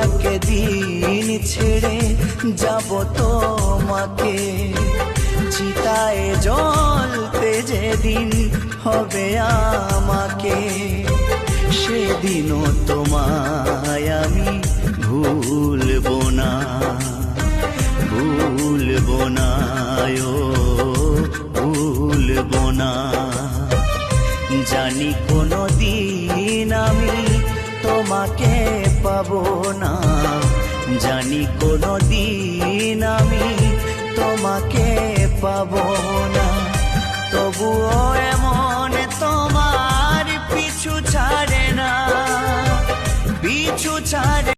একদিন ছেড়ে যাব তোমাকে, চিতায় জ্বলতে যেদিন হবে আমাকে, সেদিনও তোমায় আমি ভুলবো না, ভুলবো না, ও ভুলবো না। জানি কোনোদিন আমি তোমাকে পাবো না, জানি কোনোদিন আমি তোমাকে পাবো না, তবুও এমন তোমার পিছু ছাড়ে না, পিছু ছাড়ে